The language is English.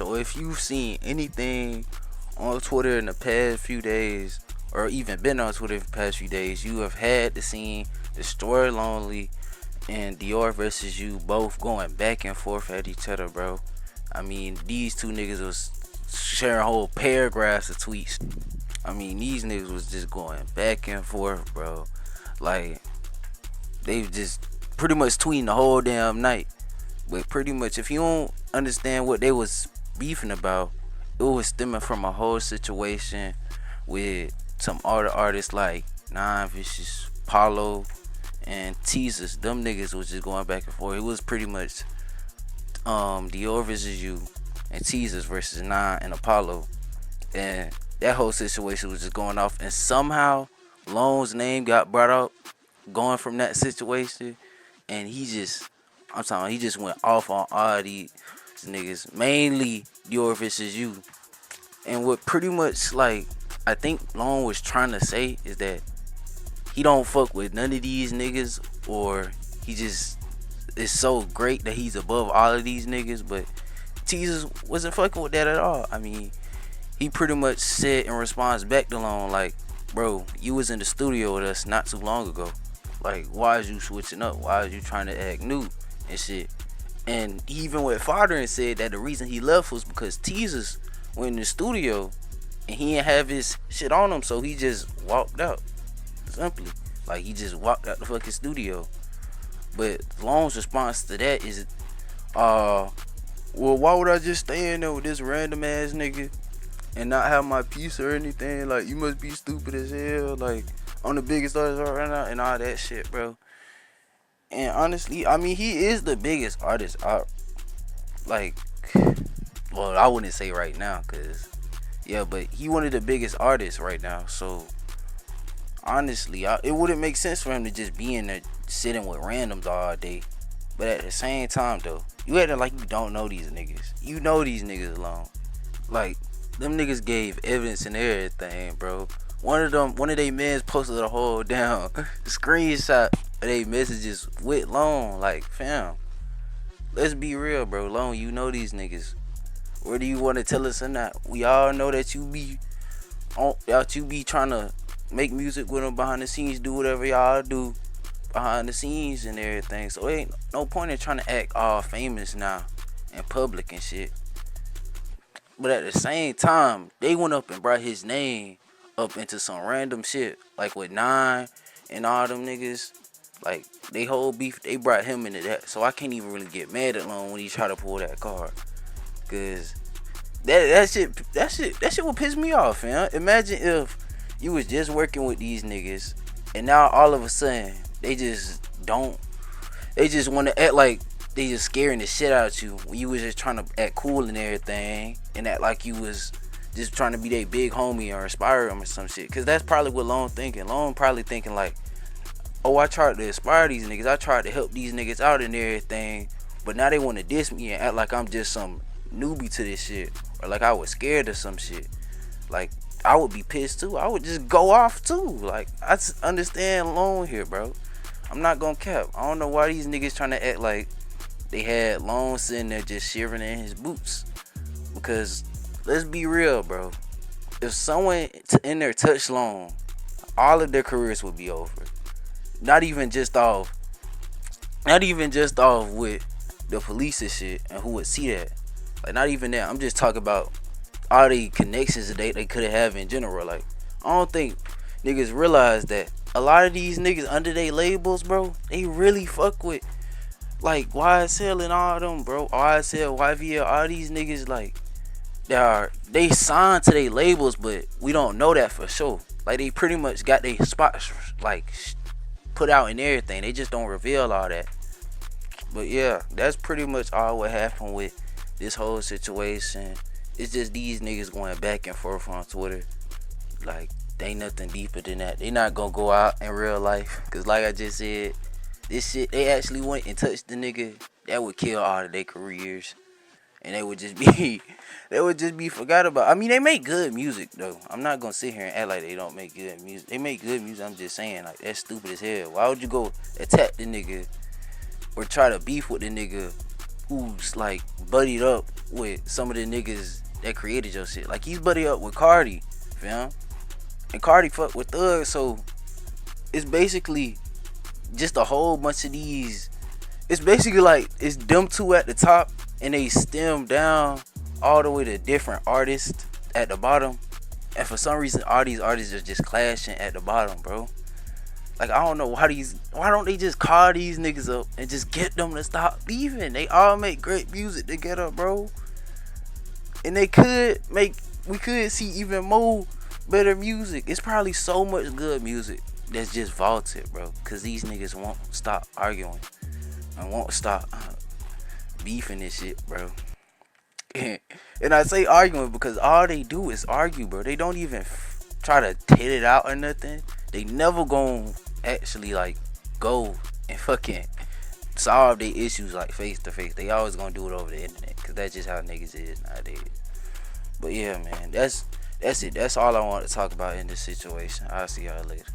So if you've seen anything on Twitter in the past few days, or even been on Twitter for the past few days, you have had the scene Destroy Lonely and Diorvsyou both going back and forth at each other, bro. I mean, these two niggas was sharing whole paragraphs of tweets. I mean, these niggas was just going back and forth, bro. Like, they just pretty much tweeting the whole damn night. But pretty much, if you don't understand what they was beefing about, it was stemming from a whole situation with some other artists like Nine Vicious, Paulo, and Teasers. Them niggas was just going back and forth. It was pretty much Diorvsyou and Teasers versus Nine and Apollo, and that whole situation was just going off. And somehow Lone's name got brought up, going from that situation, and he just went off on all these niggas, mainly Diorvsyou. And what pretty much, like, I think Lone was trying to say is that he don't fuck with none of these niggas, or he just is so great that he's above all of these niggas. But Teasers wasn't fucking with that at all. I mean, he pretty much said in response back to Lone, like, bro, you was in the studio with us not too long ago. Like, why is you switching up? Why is you trying to act new and shit? And he even went farther and said that the reason he left was because Teasers went in the studio and he didn't have his shit on him, so he just walked out. Simply. Like, he just walked out the fucking studio. But Lone's response to that is, well, why would I just stay in there with this random ass nigga and not have my piece or anything? Like, you must be stupid as hell. Like, I'm the biggest artist right now and all that shit, bro. And honestly, I mean, he is the biggest artist out. Like, well, I wouldn't say right now, cause yeah, but he one of the biggest artists right now. So honestly, it wouldn't make sense for him to just be in there sitting with randoms all day. But at the same time, though, you acting like you don't know these niggas. You know these niggas alone. Like, them niggas gave evidence and everything, bro. One of they mans posted a whole down screenshot of they messages with Lone. Like, fam, let's be real, bro. Lone, you know these niggas. Whether you want to tell us or not, we all know that you be trying to make music with them behind the scenes, do whatever y'all do behind the scenes and everything. So it ain't no point in trying to act all famous now in public and shit. But at the same time, they went up and brought his name up into some random shit, like with Nine and all them niggas. Like, they whole beef, they brought him into that. So I can't even really get mad at Lone when he try to pull that card. Cause that shit would piss me off, man. Imagine if you was just working with these niggas and now all of a sudden they just want to act like they just scaring the shit out of you when you was just trying to act cool and everything and act like you was just trying to be their big homie or inspire them or some shit. Cause that's probably what Lone thinking. Lone probably thinking like, oh, I tried to inspire these niggas. I tried to help these niggas out and everything. But now they want to diss me and act like I'm just some newbie to this shit. Or like I was scared of some shit. Like, I would be pissed too. I would just go off too. Like, I understand Lone here, bro. I'm not gonna cap. I don't know why these niggas trying to act like they had Lone sitting there just shivering in his boots. Because, let's be real, bro. If someone in there touched Lone, all of their careers would be over. Not even just off with the police and shit and who would see that. Like, not even that. I'm just talking about all the connections that they could have in general. Like, I don't think niggas realize that a lot of these niggas under their labels, bro, they really fuck with, like, YSL and all them, bro. YSL, YVL, all these niggas, like, they signed to their labels, but we don't know that for sure. Like, they pretty much got their spots, like, put out and everything. They just don't reveal all that. But yeah, that's pretty much all what happened with this whole situation. It's just these niggas going back and forth on Twitter. Like, they ain't nothing deeper than that. They not gonna go out in real life. Cause like I just said, this shit, they actually went and touched the nigga, that would kill all of their careers. And they would just be forgot about. I mean, they make good music though. I'm not gonna sit here and act like they don't make good music. They make good music. I'm just saying, like, that's stupid as hell. Why would you go attack the nigga or try to beef with the nigga who's like buddied up with some of the niggas that created your shit. Like he's buddied up with Cardi, fam, and Cardi fuck with Thug, so it's basically just a whole bunch of these. It's basically like it's them two at the top, and they stem down all the way to different artists at the bottom. And for some reason, all these artists are just clashing at the bottom, bro. Like I don't know why don't they just call these niggas up and just get them to stop beefing? They all make great music together, bro. And we could see even more better music. It's probably so much good music that's just vaulted, bro. Cause these niggas won't stop arguing and won't stop beefing this shit, bro. And I say arguing because all they do is argue, bro. They don't even try to tit it out or nothing. They never gon' actually like go and fucking solve their issues like face to face. They always gonna do it over the internet because that's just how niggas is nowadays. But yeah, man, that's it. That's all I want to talk about in this situation. I'll see y'all later.